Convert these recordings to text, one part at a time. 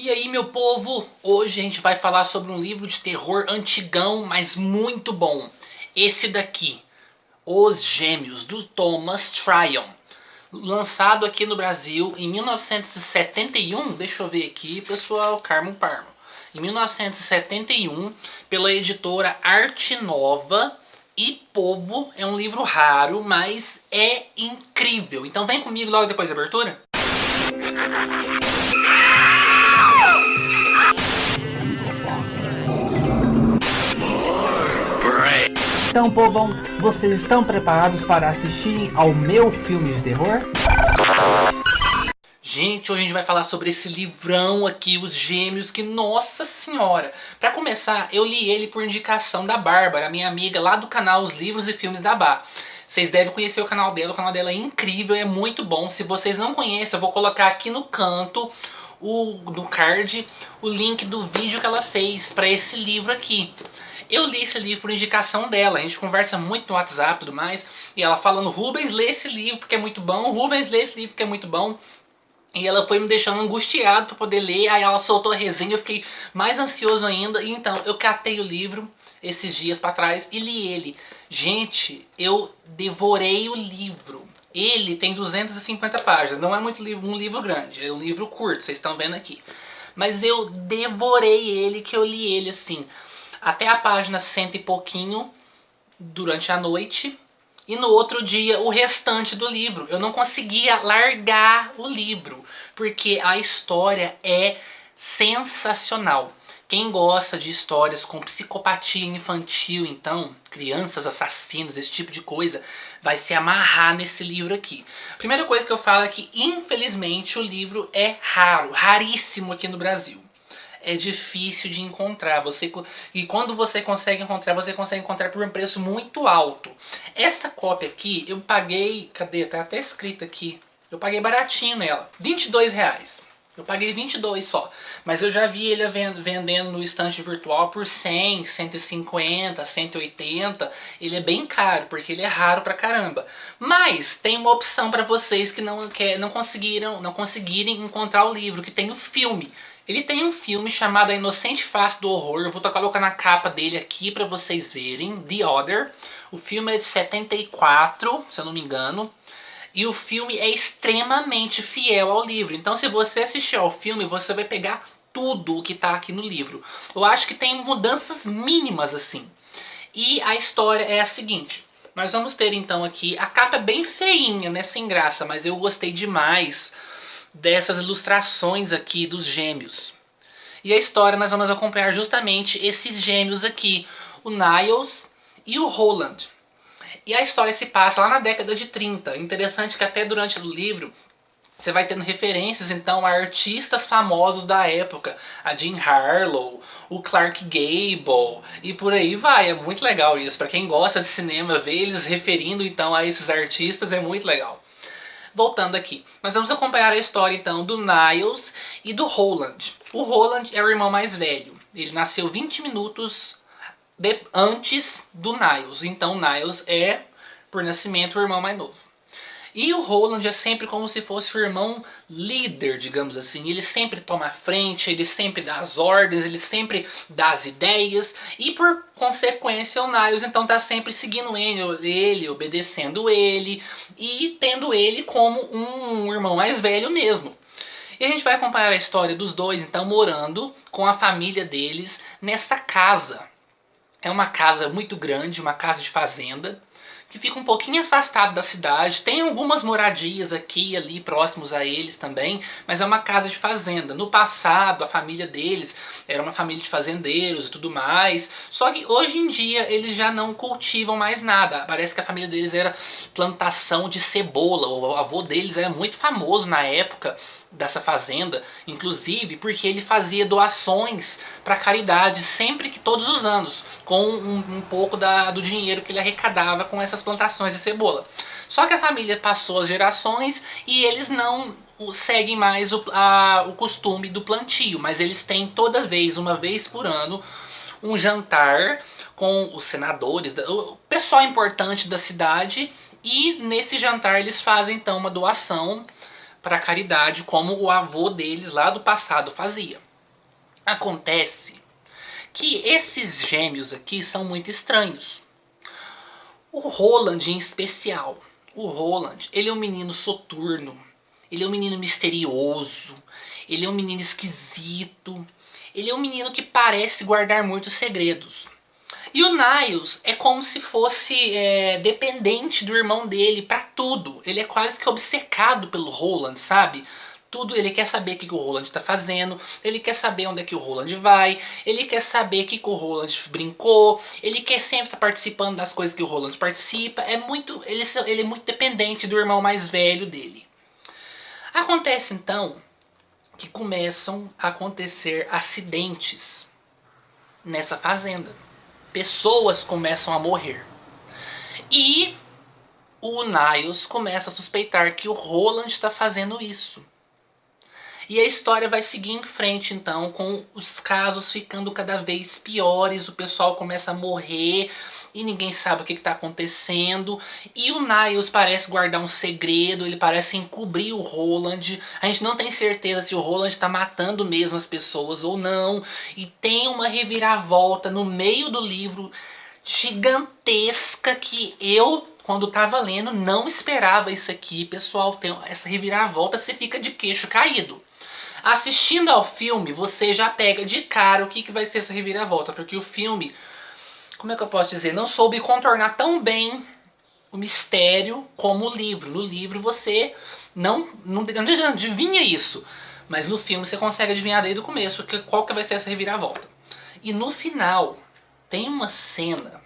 E aí, meu povo, hoje a gente vai falar sobre um livro de terror antigão, mas muito bom. Esse daqui, Os Gêmeos, do Thomas Tryon. Lançado aqui no Brasil em 1971, deixa eu ver aqui, pessoal, Carmo Parmo. Em 1971, pela editora Arte Nova. E Povo, é um livro raro, mas é incrível. Então vem comigo logo depois da abertura. Então, povão, vocês estão preparados para assistir ao meu filme de terror? Gente, hoje a gente vai falar sobre esse livrão aqui, Os Gêmeos, que nossa senhora! Pra começar, eu li ele por indicação da Bárbara, minha amiga lá do canal Os Livros e Filmes da Bá. Vocês devem conhecer o canal dela é incrível, é muito bom. Se vocês não conhecem, eu vou colocar aqui no canto, no card, o link do vídeo que ela fez pra esse livro aqui. Eu li esse livro por indicação dela, a gente conversa muito no WhatsApp e tudo mais, e ela falando, Rubens, lê esse livro porque é muito bom, Rubens, lê esse livro porque é muito bom. E ela foi me deixando angustiado para poder ler, aí ela soltou a resenha, eu fiquei mais ansioso ainda, e então eu catei o livro esses dias para trás e li ele. Gente, eu devorei o livro. Ele tem 250 páginas, não é muito um livro grande, é um livro curto, vocês estão vendo aqui. Mas eu devorei ele, que eu li ele assim, até a página 100 e pouquinho, durante a noite. E no outro dia, o restante do livro. Eu não conseguia largar o livro, porque a história é sensacional. Quem gosta de histórias com psicopatia infantil, então, crianças assassinas, esse tipo de coisa, vai se amarrar nesse livro aqui. Primeira coisa que eu falo é que, infelizmente, o livro é raro, raríssimo aqui no Brasil. É difícil de encontrar. E quando você consegue encontrar por um preço muito alto. Essa cópia aqui, eu paguei... Cadê? Tá até escrito aqui. Eu paguei baratinho nela. R$22. Eu paguei 22 só. Mas eu já vi ele vendendo no estante virtual por 100, 150, 180. Ele é bem caro, porque ele é raro pra caramba. Mas tem uma opção pra vocês que não conseguirem encontrar o livro, que tem o filme. Ele tem um filme chamado A Inocente Face do Horror. Eu vou estar colocando a capa dele aqui pra vocês verem. The Other. O filme é de 74, se eu não me engano. E o filme é extremamente fiel ao livro. Então se você assistir ao filme, você vai pegar tudo o que está aqui no livro. Eu acho que tem mudanças mínimas assim. E a história é a seguinte. Nós vamos ter então aqui... A capa é bem feinha, né? Sem graça. Mas eu gostei demais dessas ilustrações aqui dos gêmeos. E a história nós vamos acompanhar justamente esses gêmeos aqui. O Niles e o Roland. E a história se passa lá na década de 30. Interessante que até durante o livro você vai tendo referências então a artistas famosos da época. A Jean Harlow, o Clark Gable e por aí vai. É muito legal isso. Para quem gosta de cinema, ver eles referindo então a esses artistas é muito legal. Voltando aqui, nós vamos acompanhar a história então do Niles e do Roland. O Roland é o irmão mais velho. Ele nasceu 20 minutos antes do Niles. Então o Niles é, por nascimento, o irmão mais novo. E o Roland é sempre como se fosse o irmão líder, digamos assim. Ele sempre toma a frente, ele sempre dá as ordens, ele sempre dá as ideias. E por consequência o Niles então está sempre seguindo ele, obedecendo ele e tendo ele como um irmão mais velho mesmo. E a gente vai acompanhar a história dos dois então morando com a família deles nessa casa. É uma casa muito grande, uma casa de fazenda, que fica um pouquinho afastado da cidade. Tem algumas moradias aqui e ali próximos a eles também, mas é uma casa de fazenda. No passado, a família deles era uma família de fazendeiros e tudo mais. Só que hoje em dia eles já não cultivam mais nada. Parece que a família deles era plantação de cebola. O avô deles era muito famoso na época dessa fazenda, inclusive porque ele fazia doações para caridade sempre que todos os anos, com um pouco do dinheiro que ele arrecadava com essas plantações de cebola. Só que a família passou as gerações e eles não seguem mais o costume do plantio, mas eles têm uma vez por ano, um jantar com os senadores, o pessoal importante da cidade, e nesse jantar eles fazem então uma doação para caridade, como o avô deles lá do passado fazia. Acontece que esses gêmeos aqui são muito estranhos. O Roland em especial. O Roland, ele é um menino soturno. Ele é um menino misterioso. Ele é um menino esquisito. Ele é um menino que parece guardar muitos segredos. E o Niles é como se fosse dependente do irmão dele pra tudo. Ele é quase que obcecado pelo Roland, sabe? Tudo, ele quer saber o que o Roland tá fazendo, ele quer saber onde é que o Roland vai, ele quer saber o que o Roland brincou, ele quer sempre estar participando das coisas que o Roland participa. Ele é muito dependente do irmão mais velho dele. Acontece então que começam a acontecer acidentes nessa fazenda. Pessoas começam a morrer. E o Niles começa a suspeitar que o Roland está fazendo isso. E a história vai seguir em frente, então, com os casos ficando cada vez piores. O pessoal começa a morrer e ninguém sabe o que está acontecendo. E o Niles parece guardar um segredo, ele parece encobrir o Roland. A gente não tem certeza se o Roland está matando mesmo as pessoas ou não. E tem uma reviravolta no meio do livro gigantesca que eu, quando estava lendo, não esperava isso aqui. Pessoal, tem essa reviravolta, você fica de queixo caído. Assistindo ao filme, você já pega de cara o que vai ser essa reviravolta. Porque o filme, como é que eu posso dizer, não soube contornar tão bem o mistério como o livro. No livro você não adivinha isso. Mas no filme você consegue adivinhar desde o começo qual que vai ser essa reviravolta. E no final, tem uma cena,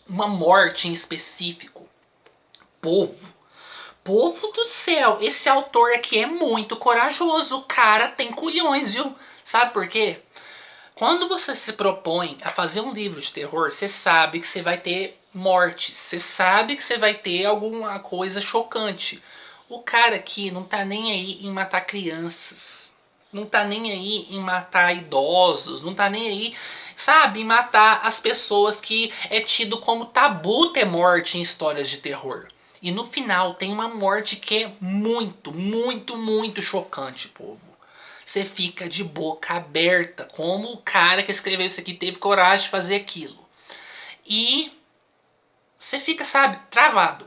uma morte em específico. Povo do céu, esse autor aqui é muito corajoso. O cara tem culhões, viu? Sabe por quê? Quando você se propõe a fazer um livro de terror, você sabe que você vai ter mortes. Você sabe que você vai ter alguma coisa chocante. O cara aqui não tá nem aí em matar crianças. Não tá nem aí em matar idosos. Não tá nem aí, sabe, em matar as pessoas que é tido como tabu ter morte em histórias de terror. E no final tem uma morte que é muito, muito, muito chocante, povo. Você fica de boca aberta. Como o cara que escreveu isso aqui teve coragem de fazer aquilo. E você fica, sabe, travado.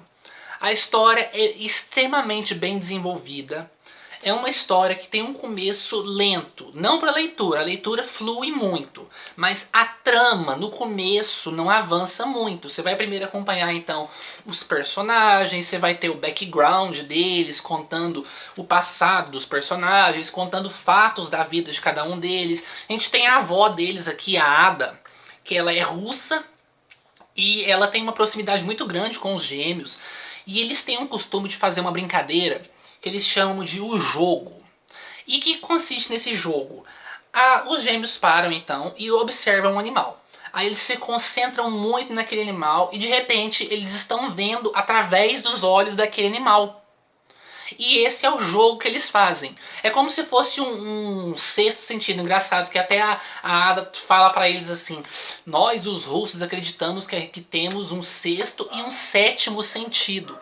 A história é extremamente bem desenvolvida. É uma história que tem um começo lento, não para a leitura flui muito, mas a trama no começo não avança muito. Você vai primeiro acompanhar então os personagens, você vai ter o background deles, contando o passado dos personagens, contando fatos da vida de cada um deles. A gente tem a avó deles aqui, a Ada, que ela é russa e ela tem uma proximidade muito grande com os gêmeos. E eles têm um costume de fazer uma brincadeira que eles chamam de o jogo. E que consiste nesse jogo? Os gêmeos param então e observam um animal. Aí eles se concentram muito naquele animal e de repente eles estão vendo através dos olhos daquele animal. E esse é o jogo que eles fazem. É como se fosse um sexto sentido. Engraçado que até a Ada fala para eles assim: nós os russos acreditamos que temos um sexto e um sétimo sentido.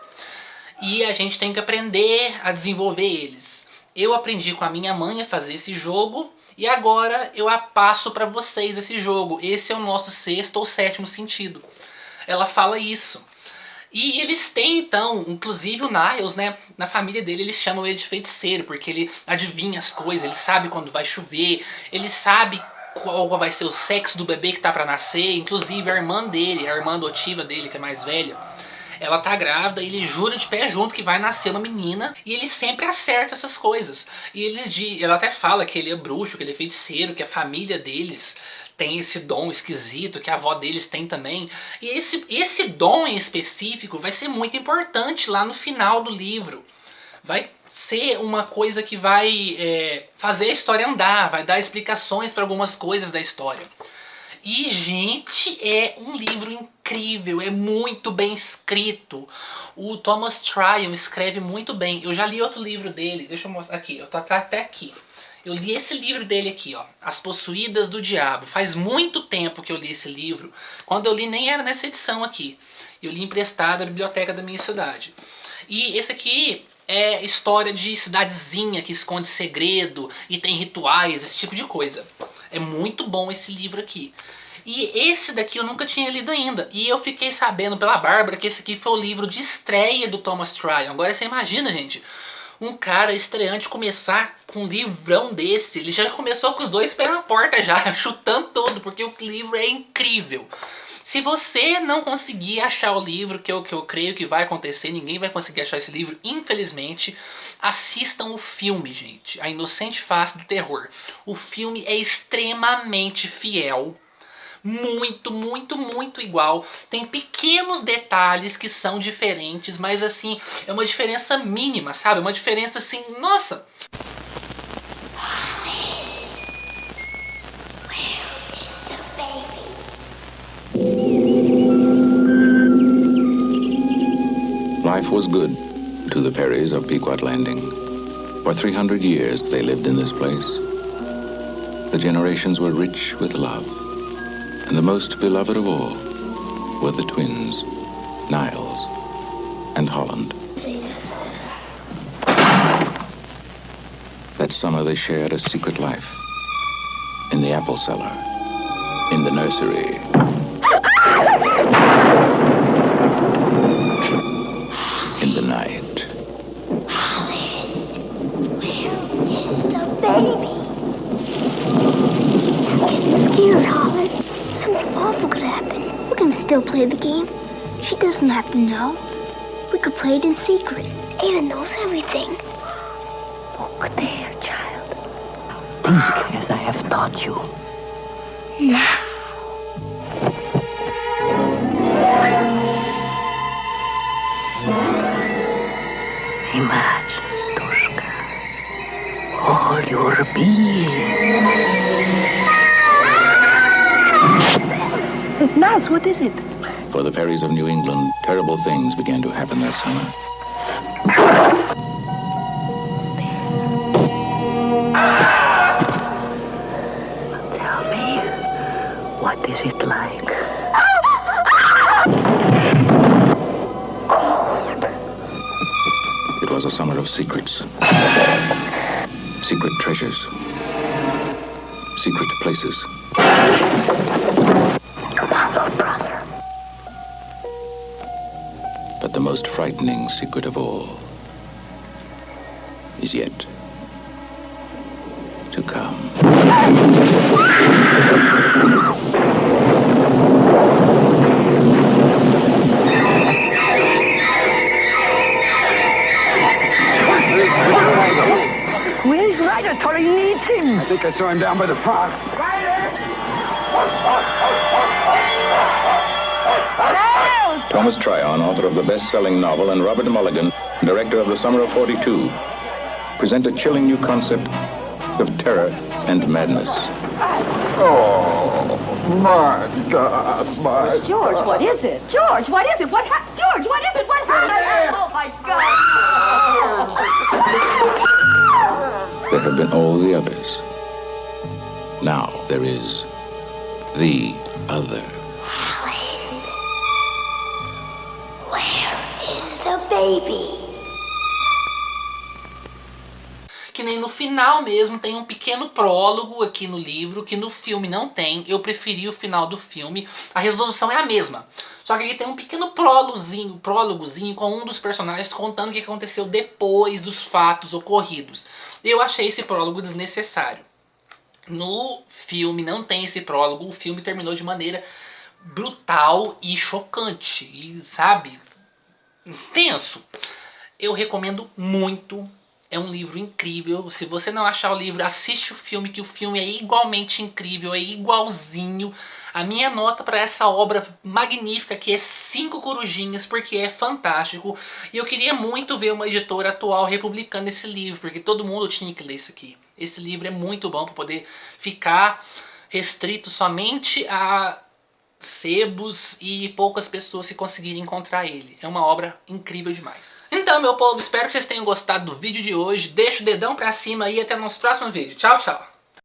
E a gente tem que aprender a desenvolver eles. Eu aprendi com a minha mãe a fazer esse jogo e agora eu passo para vocês esse jogo. Esse é o nosso sexto ou sétimo sentido. Ela fala isso. E eles têm então, inclusive o Niles, né, na família dele eles chamam ele de feiticeiro, porque ele adivinha as coisas, ele sabe quando vai chover, ele sabe qual vai ser o sexo do bebê que tá para nascer. Inclusive a irmã dele, a irmã adotiva dele, que é mais velha, ela tá grávida e ele jura de pé junto que vai nascer uma menina. E ele sempre acerta essas coisas. E ela até fala que ele é bruxo, que ele é feiticeiro, que a família deles tem esse dom esquisito, que a avó deles tem também. E esse dom em específico vai ser muito importante lá no final do livro. Vai ser uma coisa que vai fazer a história andar, vai dar explicações para algumas coisas da história. E, gente, é um livro incrível, é muito bem escrito. O Thomas Tryon escreve muito bem. Eu já li outro livro dele, deixa eu mostrar aqui, eu tô até aqui. Eu li esse livro dele aqui, ó, As Possuídas do Diabo. Faz muito tempo que eu li esse livro. Quando eu li nem era nessa edição aqui. Eu li emprestado da biblioteca da minha cidade. E esse aqui é história de cidadezinha que esconde segredo e tem rituais, esse tipo de coisa. É muito bom esse livro aqui. E esse daqui eu nunca tinha lido ainda. E eu fiquei sabendo pela Bárbara que esse aqui foi o livro de estreia do Thomas Tryon. Agora você imagina, gente, um cara estreante começar com um livrão desse. Ele já começou com os dois pés na porta já, chutando todo, porque o livro é incrível. Se você não conseguir achar o livro, que eu creio que vai acontecer, ninguém vai conseguir achar esse livro, infelizmente, assistam o filme, gente. A Inocente Face do Terror. O filme é extremamente fiel. Muito, muito, muito igual. Tem pequenos detalhes que são diferentes, mas assim, é uma diferença mínima, sabe? Uma diferença assim, nossa! Life was good to the Perrys of Pequot Landing. For 300 years they lived in this place. The generations were rich with love. And the most beloved of all were the twins, Niles and Holland. That summer they shared a secret life. In the apple cellar, in the nursery. In the night. Holland, where is the baby? I'm getting scared, Holland. Something awful could happen. We can still play the game. She doesn't have to know. We could play it in secret. Anna knows everything. Look there, child. Think as I have taught you. Now. Imagine, Toshka, all your being. Niles, what is it? For the Perrys of New England, terrible things began to happen that summer. Tell me, what is it like? It was a summer of secrets. Secret treasures. Secret places. Come on, little brother. But the most frightening secret of all is yet to come. Where is Ryder? Tori needs him. I think I saw him down by the park. Thomas Tryon, author of the best-selling novel, and Robert Mulligan, director of The Summer of '42, present a chilling new concept of terror and madness. Oh, my God, my George, what is it? George, what is it? What happened? George, what is it? What happened? Oh, my God. There have been all the others. Now there is the other. Holland, where is the baby? Que nem no final mesmo tem um pequeno prólogo aqui no livro, que no filme não tem. Eu preferi o final do filme. A resolução é a mesma. Só que aqui tem um pequeno prólogozinho com um dos personagens contando o que aconteceu depois dos fatos ocorridos. Eu achei esse prólogo desnecessário. No filme não tem esse prólogo. O filme terminou de maneira brutal e chocante. E, sabe, intenso. Eu recomendo muito. É um livro incrível. Se você não achar o livro, assiste o filme, que o filme é igualmente incrível, é igualzinho. A minha nota para essa obra magnífica aqui é 5 corujinhas, porque é fantástico. E eu queria muito ver uma editora atual republicando esse livro, porque todo mundo tinha que ler isso aqui. Esse livro é muito bom para poder ficar restrito somente a sebos e poucas pessoas se conseguirem encontrar ele. É uma obra incrível demais. Então, meu povo, espero que vocês tenham gostado do vídeo de hoje. Deixa o dedão pra cima e até nos próximos vídeos. Tchau, tchau.